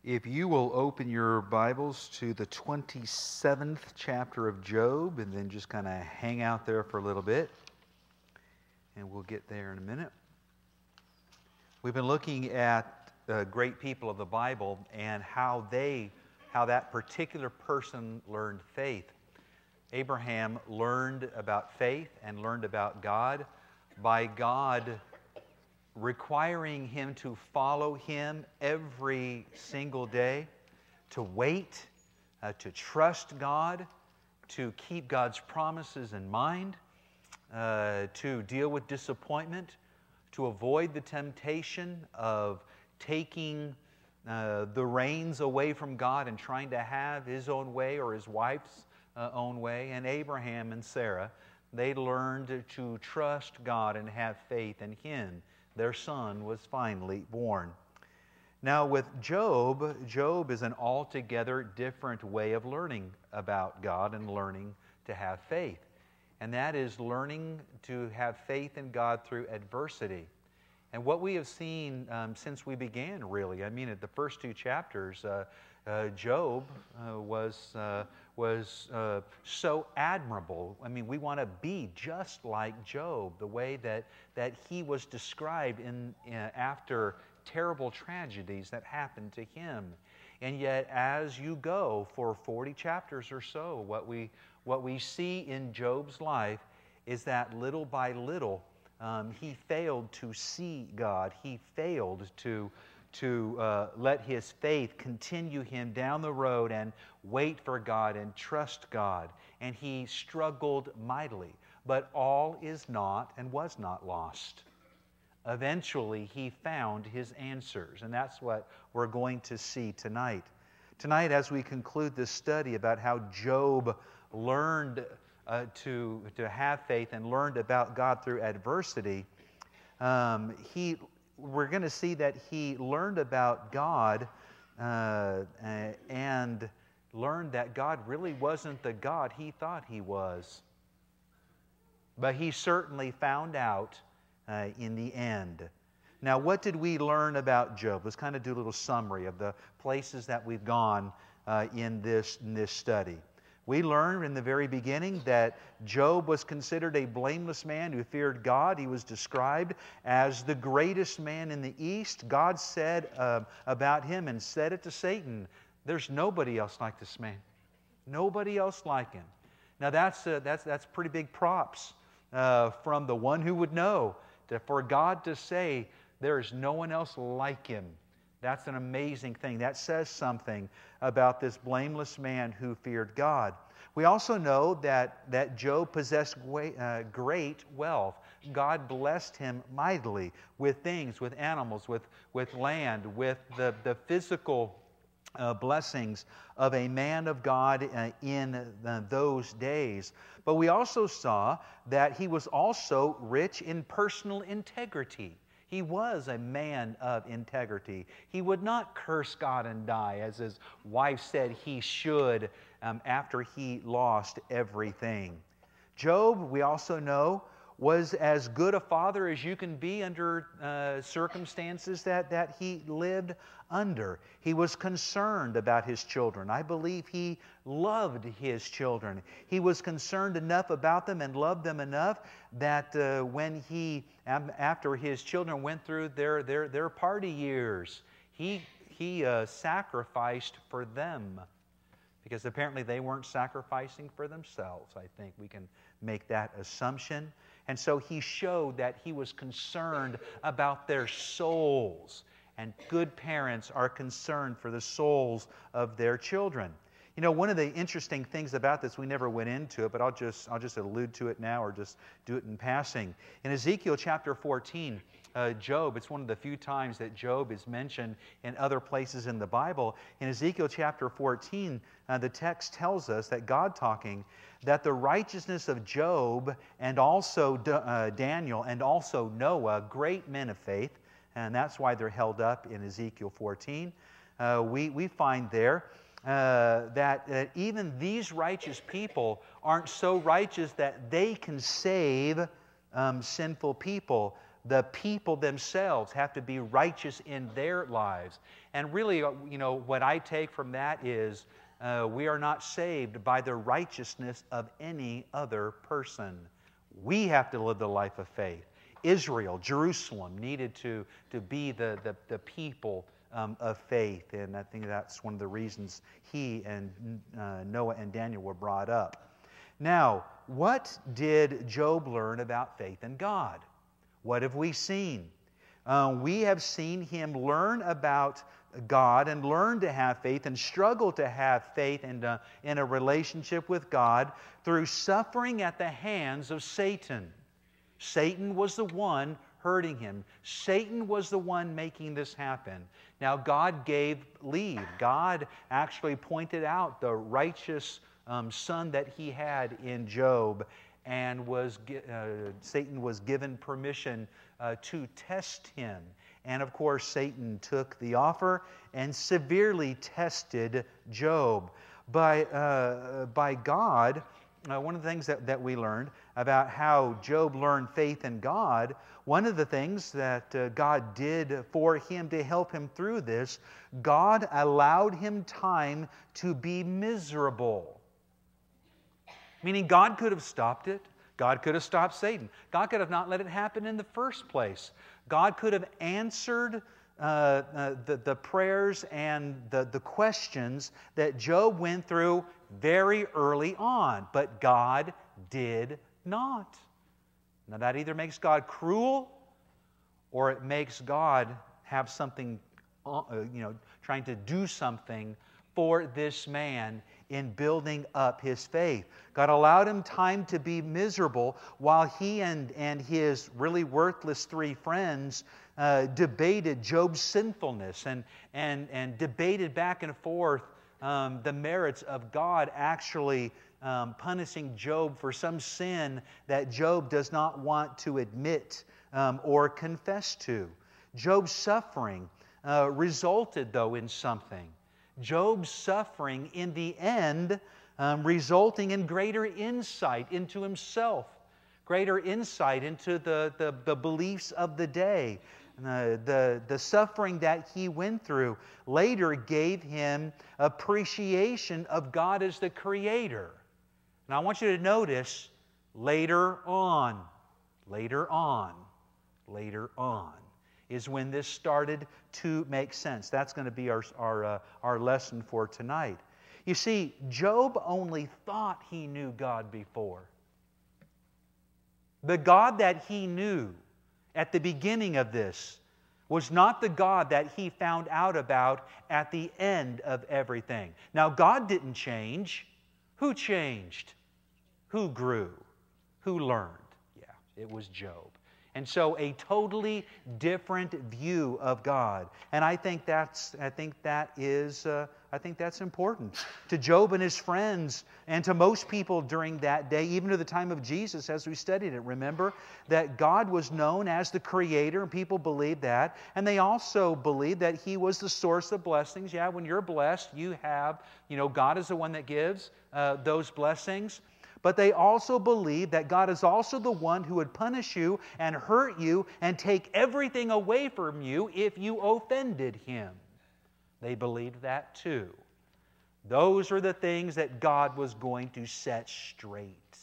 If you will open your Bibles to the 27th chapter of Job and then just kind of hang out there for a little bit, and we'll get there in a minute. We've been looking at great people of the Bible and how that particular person learned faith. Abraham learned about faith and learned about God by God requiring him to follow Him every single day, to wait, to trust God, to keep God's promises in mind, to deal with disappointment, to avoid the temptation of taking the reins away from God and trying to have his own way or his wife's own way. And Abraham and Sarah, they learned to trust God and have faith in Him. Their son was finally born. Now with Job, Job is an altogether different way of learning about God and learning to have faith. And that is learning to have faith in God through adversity. And what we have seen since we began, really, I mean, at the first two chapters, Job was so admirable. I mean, we want to be just like Job, the way that he was described after terrible tragedies that happened to him. And yet, as you go for 40 chapters or so, what we see in Job's life is that little by little, he failed to see God. He failed to let his faith continue him down the road and wait for God and trust God. And he struggled mightily. But all is not and was not lost. Eventually, he found his answers. And that's what we're going to see tonight. Tonight, as we conclude this study about how Job learned to have faith and learned about God through adversity, we're going to see that he learned about God and learned that God really wasn't the God he thought He was. But he certainly found out in the end. Now, what did we learn about Job? Let's kind of do a little summary of the places that we've gone in this study. We learned in the very beginning that Job was considered a blameless man who feared God. He was described as the greatest man in the East. God said about him and said it to Satan, "There's nobody else like this man. Nobody else like him." Now that's pretty big props from the one who would know. For God to say there is no one else like him. That's an amazing thing. That says something about this blameless man who feared God. We also know that Job possessed great wealth. God blessed him mightily with things, with animals, with land, with the physical blessings of a man of God in those days. But we also saw that he was also rich in personal integrity. He was a man of integrity. He would not curse God and die, as his wife said he should after he lost everything. Job, we also know, was as good a father as you can be under circumstances that he lived under. He was concerned about his children. I believe he loved his children. He was concerned enough about them and loved them enough that when after his children went through their party years, he sacrificed for them. Because apparently they weren't sacrificing for themselves. I think we can make that assumption. And so he showed that he was concerned about their souls. And good parents are concerned for the souls of their children. You know, one of the interesting things about this, we never went into it, but I'll just allude to it now or just do it in passing. In Ezekiel chapter 14, Job, it's one of the few times that Job is mentioned in other places in the Bible. In Ezekiel chapter 14, the text tells us that God talking, that the righteousness of Job and also Daniel and also Noah, great men of faith, and that's why they're held up in Ezekiel 14, we find there that even these righteous people aren't so righteous that they can save sinful people, The people themselves have to be righteous in their lives. And really, what I take from that is we are not saved by the righteousness of any other person. We have to live the life of faith. Israel, Jerusalem, needed to be the people of faith. And I think that's one of the reasons he and Noah and Daniel were brought up. Now, what did Job learn about faith in God? What have we seen? We have seen him learn about God and learn to have faith and struggle to have faith in a relationship with God through suffering at the hands of Satan. Satan was the one hurting him. Satan was the one making this happen. Now, God gave leave. God actually pointed out the righteous son that he had in Job, and Satan was given permission to test him. And of course, Satan took the offer and severely tested Job. By God, one of the things that we learned about how Job learned faith in God, one of the things that God did for him to help him through this, God allowed him time to be miserable. Meaning God could have stopped it. God could have stopped Satan. God could have not let it happen in the first place. God could have answered the prayers and the questions that Job went through very early on. But God did not. Now that either makes God cruel or it makes God have something, trying to do something for this man in building up his faith. God allowed him time to be miserable while he and his really worthless three friends debated Job's sinfulness and debated back and forth the merits of God actually punishing Job for some sin that Job does not want to admit or confess to. Job's suffering resulted, though, in something. Job's suffering in the end resulting in greater insight into himself, greater insight into the beliefs of the day. The suffering that he went through later gave him appreciation of God as the Creator. Now I want you to notice later on is when this started to make sense. That's going to be our lesson for tonight. You see, Job only thought he knew God before. The God that he knew at the beginning of this was not the God that he found out about at the end of everything. Now, God didn't change. Who changed? Who grew? Who learned? Yeah, it was Job. And so a totally different view of God. And I think that's important to Job and his friends and to most people during that day, even to the time of Jesus as we studied it. Remember that God was known as the Creator, and people believed that. And they also believed that He was the source of blessings. Yeah, when you're blessed, you have, God is the one that gives those blessings. But they also believed that God is also the one who would punish you and hurt you and take everything away from you if you offended Him. They believed that too. Those are the things that God was going to set straight.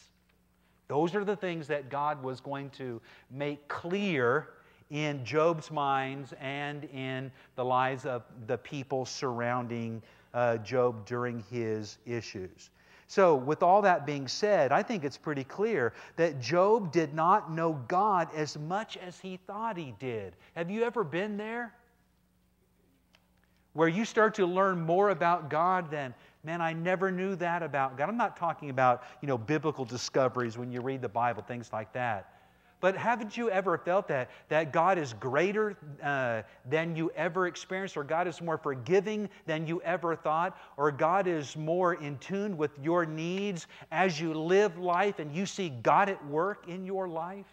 Those are the things that God was going to make clear in Job's minds and in the lives of the people surrounding Job during his issues. So, with all that being said, I think it's pretty clear that Job did not know God as much as he thought he did. Have you ever been there? Where you start to learn more about God than, man, I never knew that about God. I'm not talking about, biblical discoveries when you read the Bible, things like that. But haven't you ever felt that God is greater than you ever experienced, or God is more forgiving than you ever thought, or God is more in tune with your needs as you live life and you see God at work in your life?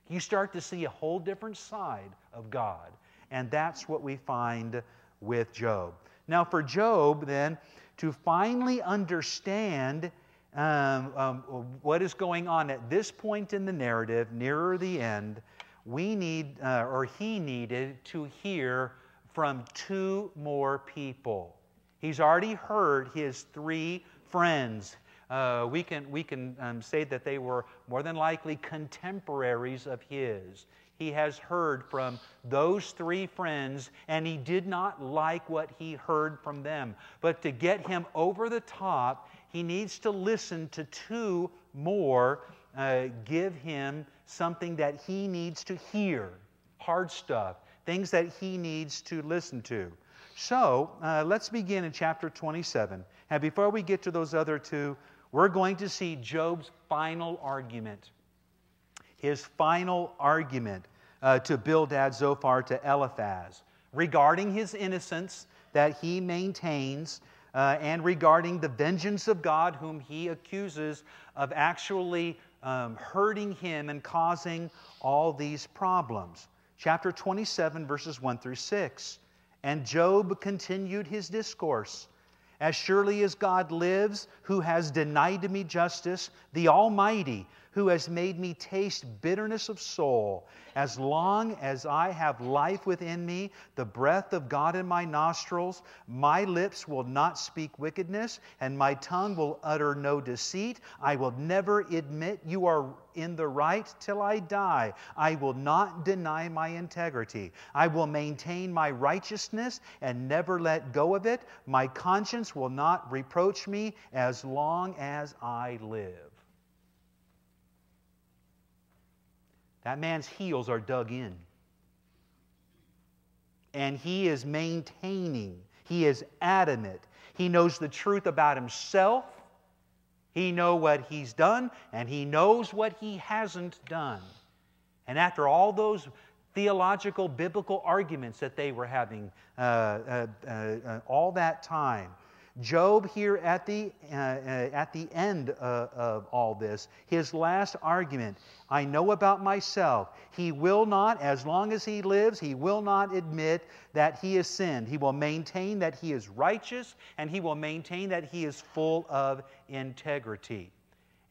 You start to see a whole different side of God. And that's what we find with Job. Now for Job, then, to finally understand what is going on at this point in the narrative, nearer the end, he needed to hear from 2 more people. He's already heard his 3 friends. We can say that they were more than likely contemporaries of his. He has heard from those 3 friends, and he did not like what he heard from them. But to get him over the top, he needs to listen to 2 more, give him something that he needs to hear, hard stuff, things that he needs to listen to. So, let's begin in chapter 27. And before we get to those other 2, we're going to see Job's final argument. His final argument to Bildad Zophar to Eliphaz regarding his innocence that he maintains and regarding the vengeance of God whom he accuses of actually hurting him and causing all these problems. Chapter 27, verses 1 through 6. And Job continued his discourse. As surely as God lives, who has denied to me justice, the Almighty, who has made me taste bitterness of soul, as long as I have life within me, the breath of God in my nostrils, my lips will not speak wickedness, and my tongue will utter no deceit. I will never admit you are in the right till I die. I will not deny my integrity. I will maintain my righteousness and never let go of it. My conscience will not reproach me as long as I live. That man's heels are dug in. And he is maintaining. He is adamant. He knows the truth about himself. He knows what he's done, and he knows what he hasn't done. And after all those theological, biblical arguments that they were having all that time, Job here at the end of all this, his last argument, I know about myself. He will not, as long as he lives, he will not admit that he has sinned. He will maintain that he is righteous, and he will maintain that he is full of integrity.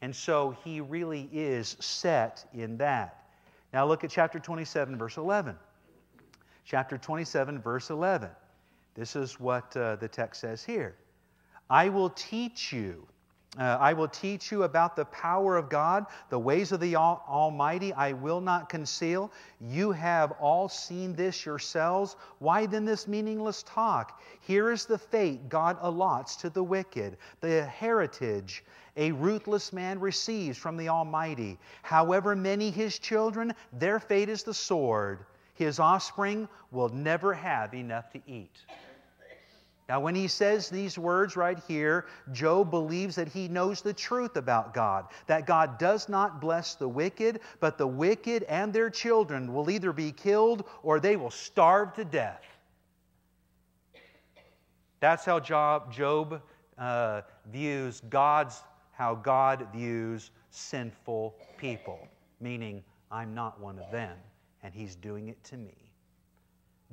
And so he really is set in that. Now look at chapter 27, verse 11. Chapter 27, verse 11. This is what the text says here. I will teach you about the power of God, the ways of the Almighty I will not conceal. You have all seen this yourselves. Why then this meaningless talk? Here is the fate God allots to the wicked, the heritage a ruthless man receives from the Almighty. However many his children, their fate is the sword. His offspring will never have enough to eat. Now, when he says these words right here, Job believes that he knows the truth about God, that God does not bless the wicked, but the wicked and their children will either be killed or they will starve to death. That's how Job views how God views sinful people, meaning I'm not one of them, and he's doing it to me.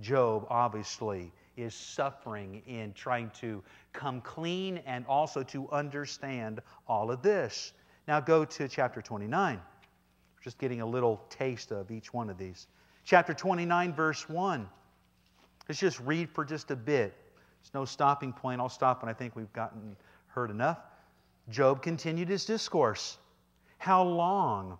Job obviously is suffering in trying to come clean and also to understand all of this. Now go to chapter 29. Just getting a little taste of each one of these. Chapter 29, verse 1. Let's just read for just a bit. There's no stopping point. I'll stop when I think we've heard enough. Job continued his discourse. How long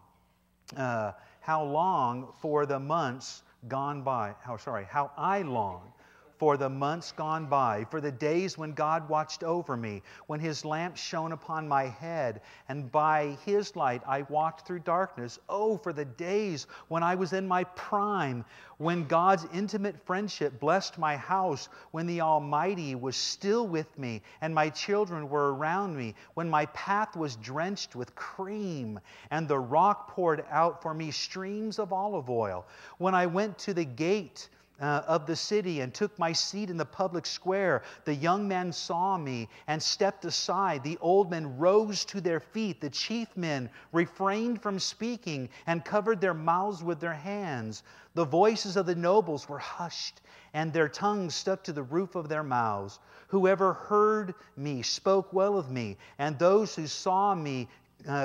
for the months gone by? How I long for the months gone by, for the days when God watched over me, when His lamp shone upon my head, and by His light I walked through darkness. Oh, for the days when I was in my prime, when God's intimate friendship blessed my house, when the Almighty was still with me, and my children were around me, when my path was drenched with cream, and the rock poured out for me streams of olive oil, when I went to the gate of the city and took my seat in the public square. The young men saw me and stepped aside. The old men rose to their feet. The chief men refrained from speaking and covered their mouths with their hands. The voices of the nobles were hushed, and their tongues stuck to the roof of their mouths. Whoever heard me spoke well of me, and those who saw me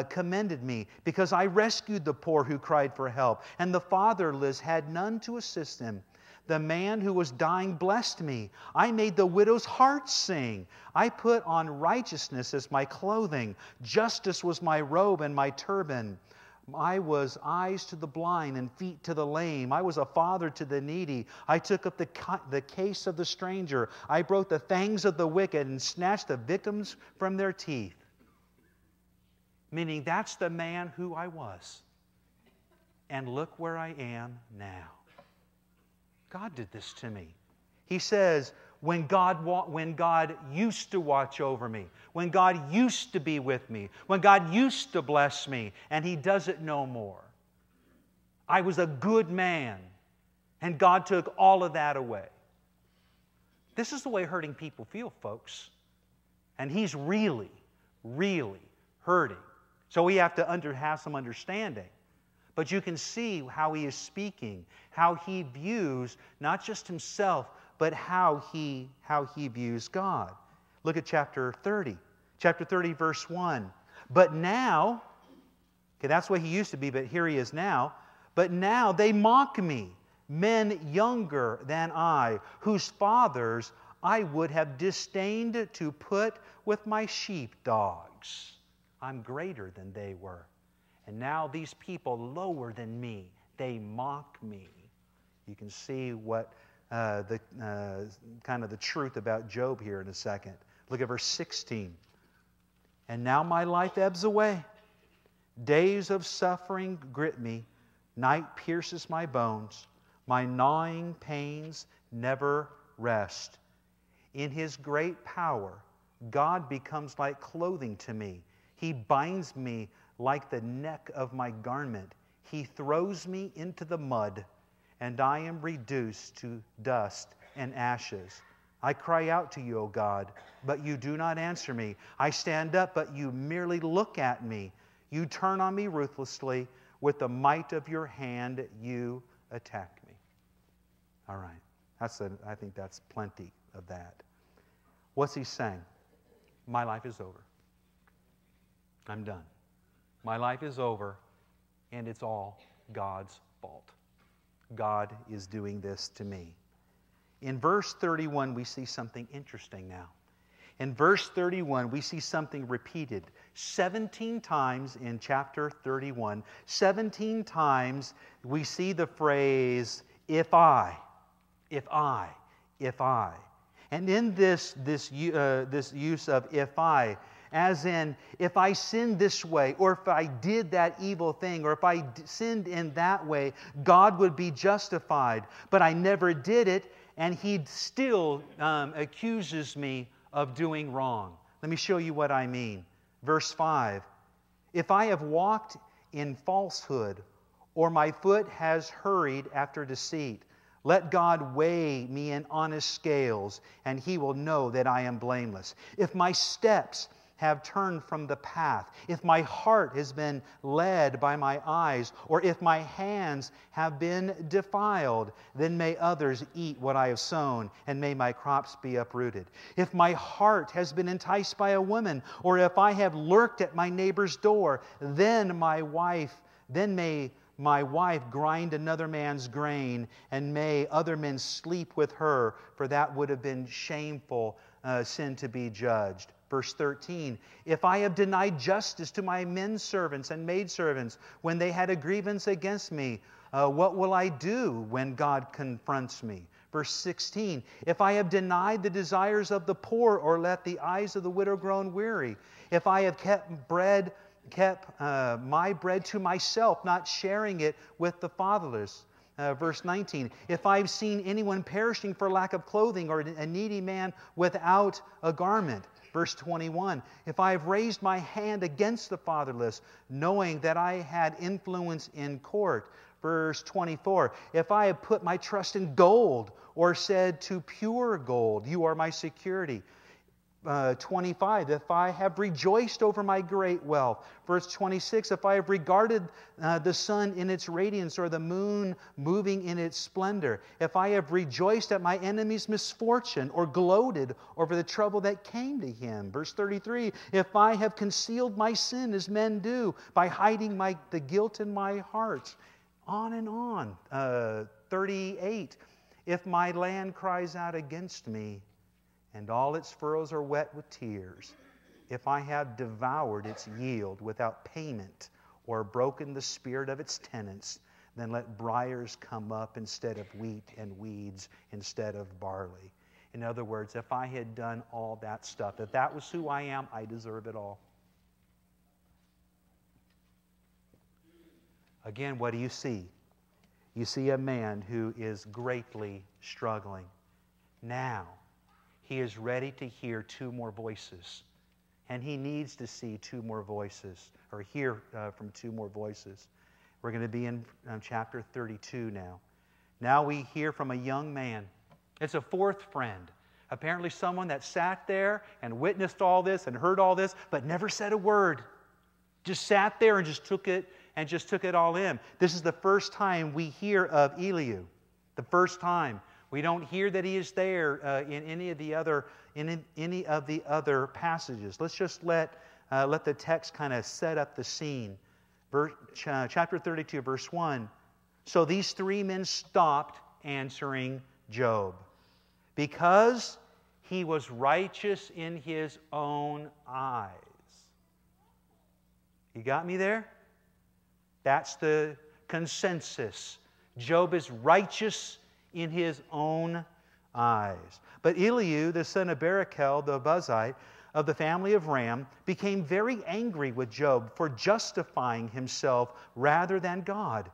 commended me, because I rescued the poor who cried for help, and the fatherless had none to assist them. The man who was dying blessed me. I made the widow's heart sing. I put on righteousness as my clothing. Justice was my robe and my turban. I was eyes to the blind and feet to the lame. I was a father to the needy. I took up the case of the stranger. I broke the fangs of the wicked and snatched the victims from their teeth. Meaning that's the man who I was. And look where I am now. God did this to me. He says, when God used to watch over me, when God used to be with me, when God used to bless me, and He does it no more. I was a good man, and God took all of that away. This is the way hurting people feel, folks. And He's really, really hurting. So we have to have some understanding. But you can see how he is speaking, how he views not just himself, but how he views God. Look at chapter 30. Chapter 30, verse 1. But now, okay, that's what he used to be, but here he is now. But now they mock me, men younger than I, whose fathers I would have disdained to put with my sheepdogs. I'm greater than they were. And now these people lower than me, they mock me. You can see what kind of the truth about Job here in a second. Look at verse 16. And now my life ebbs away. Days of suffering grip me. Night pierces my bones. My gnawing pains never rest. In His great power, God becomes like clothing to me. He binds me like the neck of my garment. He throws me into the mud, and I am reduced to dust and ashes. I cry out to you, O God, but you do not answer me. I stand up, but you merely look at me. You turn on me ruthlessly. With the might of your hand, you attack me. All right. I think that's plenty of that. What's he saying? My life is over. I'm done. My life is over, and it's all God's fault. God is doing this to me. In verse 31, we see something interesting now. In verse 31, we see something repeated 17 times in chapter 31. 17 times we see the phrase, if I, if I, if I. And in this use of if I, as in, if I sinned this way, or if I did that evil thing, or if I sinned in that way, God would be justified. But I never did it, and He still accuses me of doing wrong. Let me show you what I mean. Verse 5, if I have walked in falsehood, or my foot has hurried after deceit, let God weigh me in honest scales, and He will know that I am blameless. If my steps have turned from the path, if my heart has been led by my eyes, or if my hands have been defiled, then may others eat what I have sown, and may my crops be uprooted. If my heart has been enticed by a woman, or if I have lurked at my neighbor's door, then may my wife grind another man's grain, and may other men sleep with her, for that would have been shameful sin to be judged. Verse 13, if I have denied justice to my men servants and maidservants when they had a grievance against me, what will I do when God confronts me? Verse 16, if I have denied the desires of the poor or let the eyes of the widow grow weary, if I have kept my bread to myself, not sharing it with the fatherless. Verse 19, if I've seen anyone perishing for lack of clothing or a needy man without a garment. Verse 21, if I have raised my hand against the fatherless, knowing that I had influence in court. Verse 24, if I have put my trust in gold or said to pure gold, you are my security. 25, if I have rejoiced over my great wealth. Verse 26, if I have regarded the sun in its radiance or the moon moving in its splendor. If I have rejoiced at my enemy's misfortune or gloated over the trouble that came to him. Verse 33, if I have concealed my sin as men do by hiding the guilt in my heart. On and on. 38, if my land cries out against me, and all its furrows are wet with tears, if I have devoured its yield without payment, or broken the spirit of its tenants, then let briars come up instead of wheat, and weeds instead of barley. In other words, if I had done all that stuff, if that was who I am, I deserve it all. Again, what do you see? You see a man who is greatly struggling. Now, he is ready to hear two more voices. And he needs to see two more voices, or hear from two more voices. We're going to be in chapter 32 now. Now we hear from a young man. It's a fourth friend. Apparently someone that sat there and witnessed all this and heard all this, but never said a word. Just sat there and just took it all in. This is the first time we hear of Elihu. The first time. We don't hear that he is there in any of the other passages. Let's just let the text kind of set up the scene. Chapter 32, verse 1. So these three men stopped answering Job, because he was righteous in his own eyes. You got me there? That's the consensus. Job is righteous in his own eyes. But Elihu, the son of Barachel, the Buzite, of the family of Ram, became very angry with Job for justifying himself rather than God.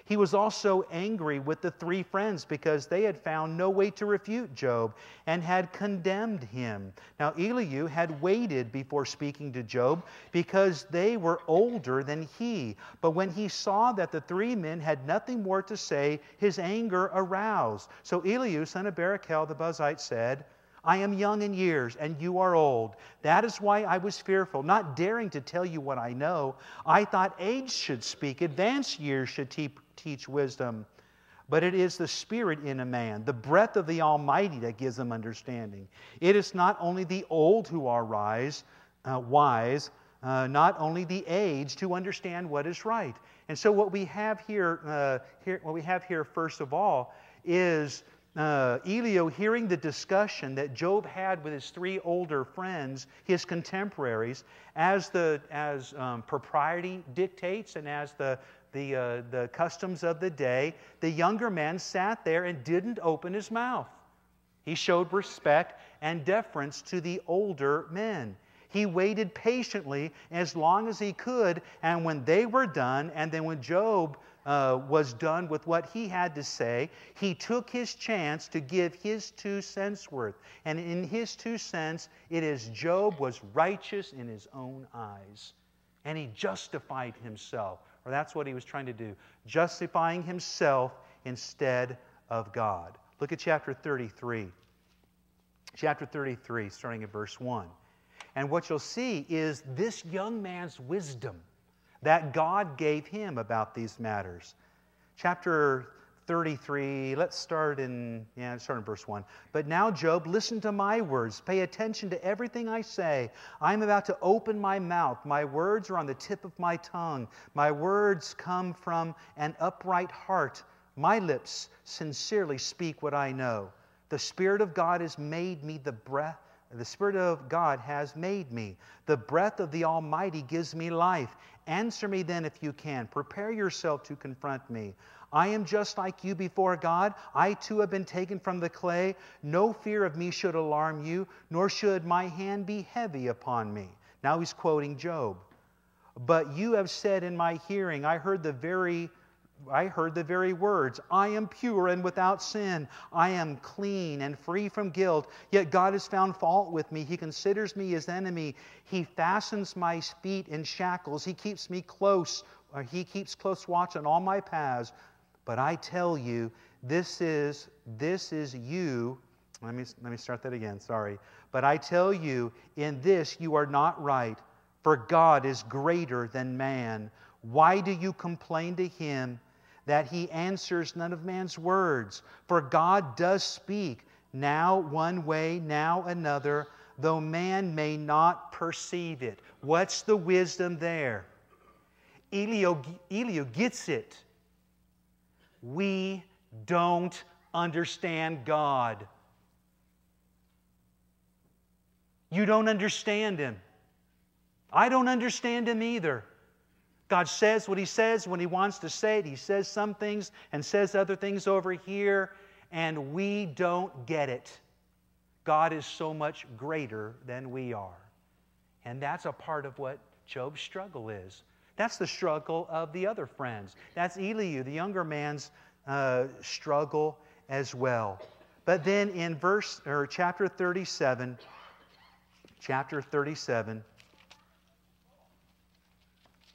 He was also angry with the three friends because they had found no way to refute Job and had condemned him. Now Elihu had waited before speaking to Job because they were older than he. But when he saw that the three men had nothing more to say, his anger aroused. So Elihu, son of Barachel the Buzite, said, I am young in years, and you are old. That is why I was fearful, not daring to tell you what I know. I thought age should speak, advanced years should teach wisdom. But it is the Spirit in a man, the breath of the Almighty, that gives him understanding. It is not only the old who are wise, not only the aged who understand what is right. And so what we have here, first of all, is Elihu hearing the discussion that Job had with his three older friends, his contemporaries, as propriety dictates and as the customs of the day. The younger man sat there and didn't open his mouth. He showed respect and deference to the older men. He waited patiently as long as he could, and when they were done, and then when Job was done with what he had to say, he took his chance to give his 2 cents worth. And in his 2 cents, it is Job was righteous in his own eyes. And he justified himself. Or that's what he was trying to do. Justifying himself instead of God. Look at chapter 33. Chapter 33, starting at verse 1. And what you'll see is this young man's wisdom that God gave him about these matters. Chapter 33, let's start in verse 1. But now, Job, listen to my words. Pay attention to everything I say. I'm about to open my mouth. My words are on the tip of my tongue. My words come from an upright heart. My lips sincerely speak what I know. The Spirit of God has made me the breath. The Spirit of God has made me. The breath of the Almighty gives me life. Answer me then if you can. Prepare yourself to confront me. I am just like you before God. I too have been taken from the clay. No fear of me should alarm you, nor should my hand be heavy upon me. Now he's quoting Job. But you have said in my hearing, I heard the very words, I am pure and without sin. I am clean and free from guilt. Yet God has found fault with me. He considers me his enemy. He fastens my feet in shackles. He keeps close watch on all my paths. But I tell you, this is you Let me start that again, sorry. But I tell you, in this you are not right, for God is greater than man. Why do you complain to Him that He answers none of man's words? For God does speak, now one way, now another, though man may not perceive it. What's the wisdom there? Elio gets it. We don't understand God. You don't understand Him. I don't understand Him either. God says what He says when He wants to say it. He says some things and says other things over here, and we don't get it. God is so much greater than we are. And that's a part of what Job's struggle is. That's the struggle of the other friends. That's Elihu, the younger man's struggle as well. But then in chapter 37,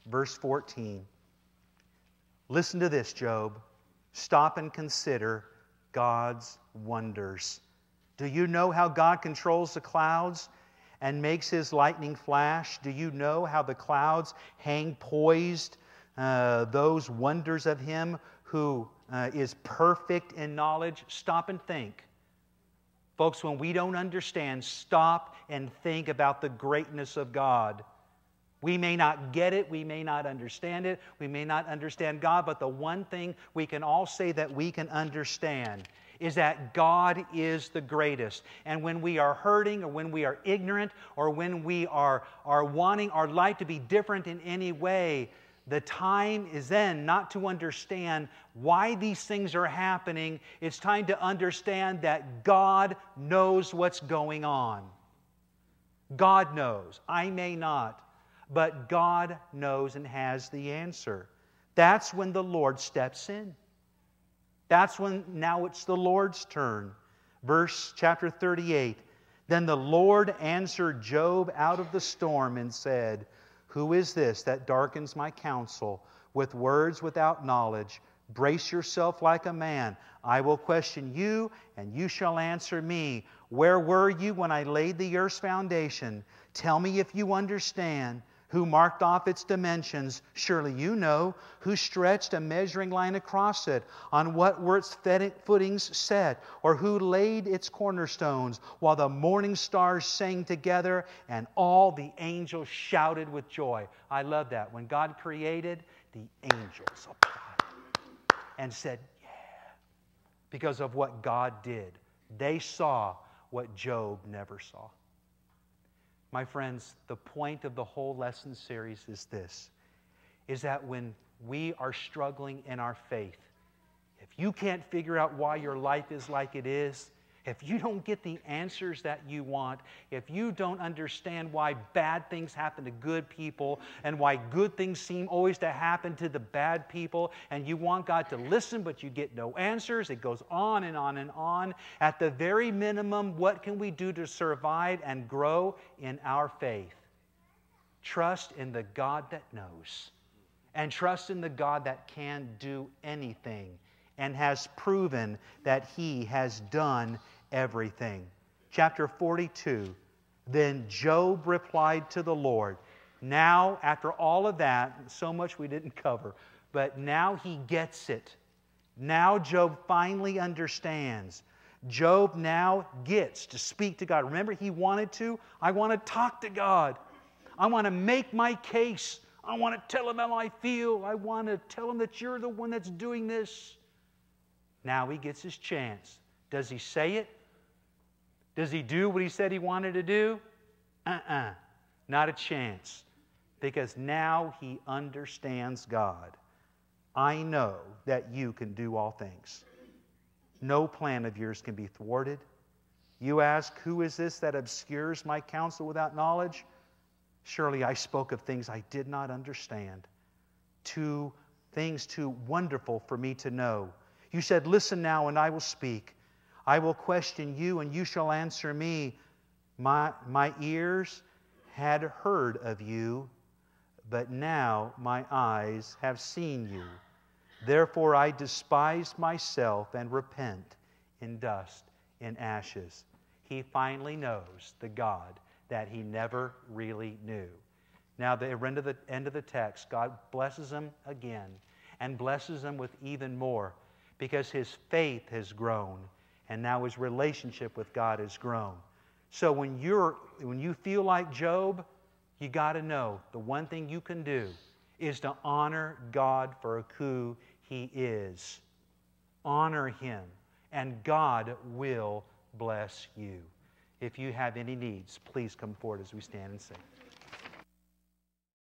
verse 14. Listen to this, Job. Stop and consider God's wonders. Do you know how God controls the clouds and makes His lightning flash? Do you know how the clouds hang poised, those wonders of Him who is perfect in knowledge? Stop and think. Folks, when we don't understand, stop and think about the greatness of God. We may not get it, we may not understand it, we may not understand God, but the one thing we can all say that we can understand is that God is the greatest. And when we are hurting, or when we are ignorant, or when we are wanting our life to be different in any way, the time is then not to understand why these things are happening. It's time to understand that God knows what's going on. God knows. I may not. But God knows and has the answer. That's when the Lord steps in. That's when now it's the Lord's turn. Chapter 38. Then the Lord answered Job out of the storm and said, Who is this that darkens my counsel with words without knowledge? Brace yourself like a man. I will question you, and you shall answer me. Where were you when I laid the earth's foundation? Tell me if you understand. Who marked off its dimensions? Surely you know. Who stretched a measuring line across it? On what were its footings set? Or who laid its cornerstones? While the morning stars sang together and all the angels shouted with joy. I love that. When God created, the angels applauded and said, yeah. Because of what God did. They saw what Job never saw. My friends, the point of the whole lesson series is this, is that when we are struggling in our faith, if you can't figure out why your life is like it is, if you don't get the answers that you want, if you don't understand why bad things happen to good people and why good things seem always to happen to the bad people, and you want God to listen but you get no answers, it goes on and on and on. At the very minimum, what can we do to survive and grow in our faith? Trust in the God that knows, and trust in the God that can do anything and has proven that He has done everything. Chapter 42, then Job replied to the Lord. Now, after all of that, so much we didn't cover, but now he gets it. Now Job finally understands. Job now gets to speak to God. Remember, he wanted to? I want to talk to God. I want to make my case. I want to tell Him how I feel. I want to tell Him that You're the one that's doing this. Now he gets his chance. Does he say it? Does he do what he said he wanted to do? Not a chance. Because now he understands God. I know that You can do all things. No plan of Yours can be thwarted. You ask, who is this that obscures my counsel without knowledge? Surely I spoke of things I did not understand. Things too wonderful for me to know. You said, listen now and I will speak. I will question you and you shall answer me. My ears had heard of You, but now my eyes have seen You. Therefore I despise myself and repent in dust in ashes. He finally knows the God that he never really knew. Now, at the end of the text, God blesses him again and blesses him with even more because his faith has grown and now his relationship with God has grown. So when you feel like Job, you got to know the one thing you can do is to honor God for who he is. Honor him, and God will bless you. If you have any needs, please come forward as we stand and sing.